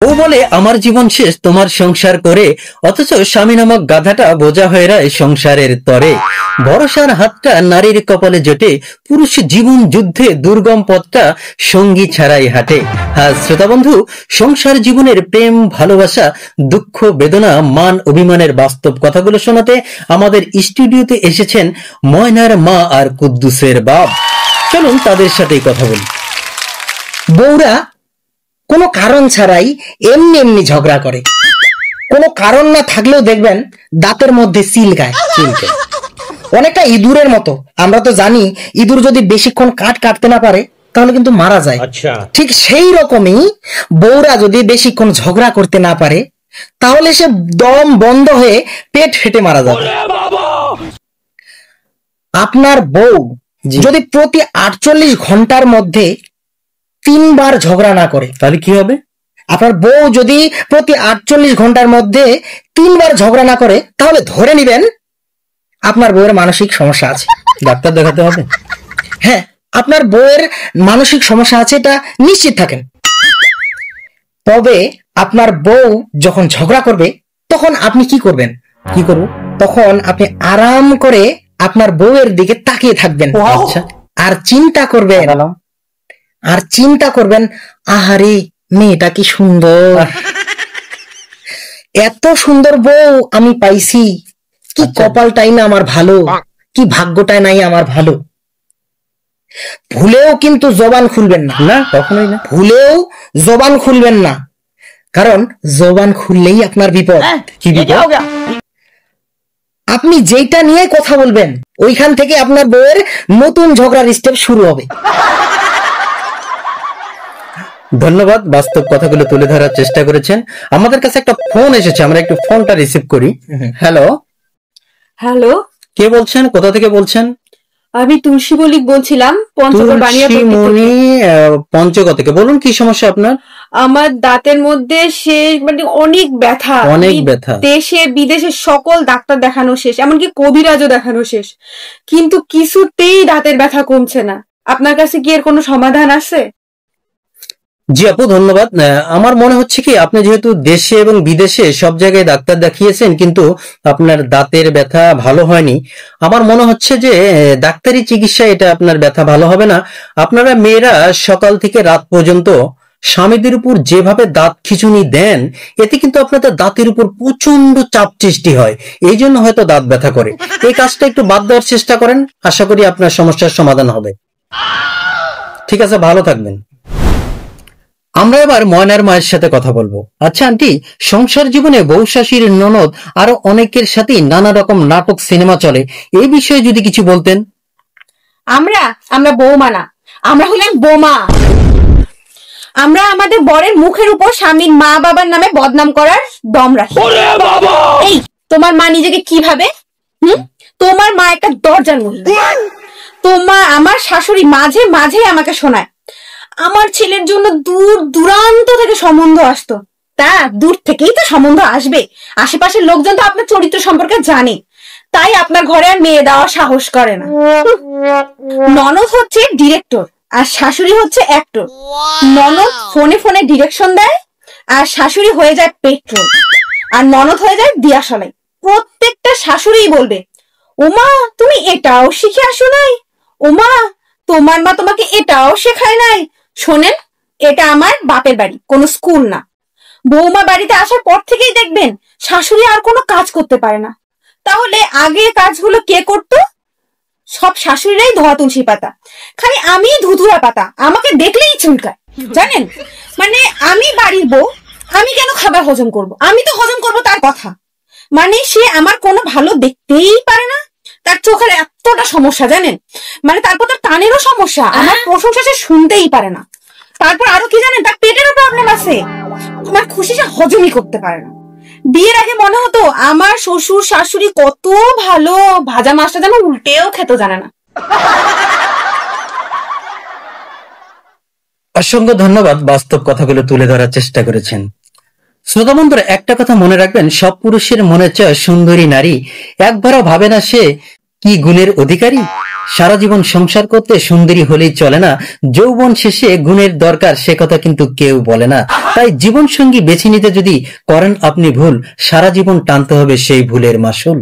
ও বলে আমার জীবন শেষ তোমার সংসার করে, অথচ স্বামী নামক গাধাটা বোঝা হয়ে রায় সংসারের তরে। ভরসার হাতটা নারীর কপালে জোটে, পুরুষ জীবন যুদ্ধে দুর্গম পথটা সঙ্গী ছাড়াই হাঁটে। হ্যাঁ শ্রোতা বন্ধু, সংসার জীবনের প্রেম ভালোবাসা দুঃখ বেদনা মান অভিমানের বাস্তব কথাগুলো শোনাতে আমাদের স্টুডিওতে এসেছেন ময়নার মা আর কুদ্দুসের বাপ। চলুন তাদের সাথেই কথা বলি। বউরা কোনো কারণ ছাড়াই এমনি এমনি ঝগড়া করে, কোনো কারণ না থাকলেও দেখবেন দাঁতের মধ্যে চিলকায়। অনেকটা ইঁদুরের মতো। আমরা তো জানি ইঁদুর যদি বেশিক্ষণ কাঠ কাটতে না পারে তাহলে কিন্তু মারা যায়। ঠিক সেই রকমই বউরা যদি বেশিক্ষণ ঝগড়া করতে না পারে তাহলে সে দম বন্ধ হয়ে পেট ফেটে মারা যাবে। আপনার বউ যদি প্রতি 48 ঘন্টার মধ্যে 3 বার ঝগড়া না করে তাহলে কি হবে? আপনার বউ যদি প্রতি 48 ঘন্টার মধ্যে 3 বার ঝগড়া না করে তাহলে ধরে নিবেন আপনার বউয়ের মানসিক সমস্যা আছে। ডাক্তার দেখাতে হবে? হ্যাঁ, আপনার বউয়ের মানসিক সমস্যা আছে এটা নিশ্চিত থাকেন। তবে আপনার বউ যখন ঝগড়া করবে তখন আপনি কি করবেন? কি করব? তখন আপনি আরাম করে আপনার বউয়ের দিকে তাকিয়ে থাকবেন। আচ্ছা, আর চিন্তা করবেন আহারে মেয়েটা কি সুন্দর, এত সুন্দর বউ আমি পাইছি, কি কপালটাই না আমার ভালো, কি ভাগ্যটাই নাই আমার ভালো। ভুলেও কিন্তু জবান খুলবেন না। না, কখনোই না। ভুলেও জবান খুলবেন না, কারণ জবান খুললেই আপনার বিপদ। কি বিপদ? আপনি যেটা নিয়ে কথা বলবেন ওইখান থেকে আপনার বউয়ের নতুন ঝগড়ার স্টেপ শুরু হবে। ধন্যবাদ, বাস্তব কথাগুলো তুলে ধরার চেষ্টা করেছেন। আমাদের কাছে একটা ফোন এসেছে, আমরা একটু ফোনটা রিসিভ করি। হ্যালো হ্যালো, কে বলছেন? কোথা থেকে বলছেন? আমি তুলসী মল্লিক বলছিলাম, পঞ্চগড় বানিয়াপট্টি থেকে। পঞ্চগড় থেকে। বলুন কি সমস্যা আপনার? আমার দাঁতের মধ্যে অনেক ব্যথা, দেশে বিদেশে সকল ডাক্তার দেখানো শেষ, এমনকি কবিরাজও দেখানো শেষ, কিন্তু কিছুতেই দাঁতের ব্যথা কমছে না। আপনার কাছে কি এর কোনো সমাধান আছে? জি আপু, ধন্যবাদ। আমার মনে হচ্ছে কি আপনি যেহেতু দেশে এবং বিদেশে সব জায়গায় ডাক্তার দেখিয়েছেন কিন্তু আপনার দাঁতের ব্যথা ভালো হয়নি, আমার মনে হচ্ছে যে ডাক্তারি চিকিৎসা এটা আপনার ব্যথা ভালো হবে না। আপনারা মেয়েরা সকাল থেকে রাত পর্যন্ত স্বামীদের উপর যেভাবে দাঁত খিঁচুনি দেন এতে কিন্তু আপনাদের দাঁতের উপর প্রচন্ড চাপ সৃষ্টি হয়, এই জন্য হয়তো দাঁত ব্যথা করে। এই কাজটা একটু বাদ দেওয়ার চেষ্টা করেন, আশা করি আপনার সমস্যার সমাধান হবে। ঠিক আছে, ভালো থাকবেন। আমরা এবার ময়নার মায়ের সাথে কথা বলবো। আচ্ছা আন্টি, সংসার জীবনে বউ শাশুড়ির ননদ আরো অনেকের সাথেই নানা রকম নাটক সিনেমা চলে, এই বিষয়ে যদি কিছু বলতেন। আমরা বৌমা না, আমরা হলাম বোমা। আমরা আমাদের বরের মুখের উপর স্বামীর মা বাবার নামে বদনাম করার দম রাখি। এই তোমার মা নিজেকে কি ভাবে? তোমার মা একটা দরজার মহিলা। আমার শাশুড়ি মাঝে মাঝে আমাকে শোনায় আমার ছেলের জন্য দূর দূরান্ত থেকে সম্বন্ধ আসতো। তা দূর থেকেই তো সম্বন্ধ আসবে, আশেপাশের লোকজন তো আপনার চরিত্র সম্পর্কে জানে, তাই আপনার ঘরে আর মেয়ে দেওয়ার সাহস করে না। ননদ হচ্ছে ডিরেক্টর আর শাশুড়ি হচ্ছে অ্যাক্টর। ননদ ফোনে ফোনে ডিরেকশন দেয় আর শাশুড়ি হয়ে যায় পেট্রোল, আর ননদ হয়ে যায় দিয়াশলাই। প্রত্যেকটা শাশুড়ি বলবে, ওমা তুমি এটাও শিখে আসো নাই, ওমা তোমার মা তোমাকে এটাও শেখায় নাই। শোনেন, এটা আমার বাপের বাড়ি, কোনো স্কুল না। বৌমা বাড়িতে আসার পর থেকেই দেখবেন শাশুড়ি আর কোনো কাজ করতে পারে না। তাহলে আগে কাজগুলো কে করতো? সব শাশুড়িরাই ধোয়া তুলসী পাতা, খালি আমি ধুধুরা পাতা, আমাকে দেখলেই চুলকায়। জানেন, আমি বাড়ির বউ, আমি কেন খাবার হজম করব? আমি তো হজম করব তার কথা। সে আমার কোনো ভালো দেখতেই পারে না, তার চোখের এতটা সমস্যা জানেন, তারপর তার কানেরও সমস্যা, আমার প্রশংসা সে শুনতেই পারে না। তারপর আরো কি জানেন, তার পেটেরও প্রবলেম আছে, আমার খুশি সে হজমই করতে পারে না। বিয়ের আগে মনে হতো আমার শ্বশুর শাশুড়ি কত ভালো, ভাজা মাছটা যেন উল্টেও খেতে জানে না। অসংখ্য ধন্যবাদ, বাস্তব কথাগুলো তুলে ধরার চেষ্টা করেছেন। শ্রোতা বন্ধুরা, একটা কথা মনে রাখবেন, সব পুরুষের মনে চায় সুন্দরী নারী, একবারও ভাবে না সে কি গুণের অধিকারী। সারা জীবন সংসার করতে সুন্দরী হলেই চলে না, যৌবন শেষে গুণের দরকার সে কথা কিন্তু কেউ বলে না। তাই জীবন সঙ্গী বেছে নিতে যদি করেন আপনি ভুল, সারা জীবন টানতে হবে সেই ভুলের মাসুল।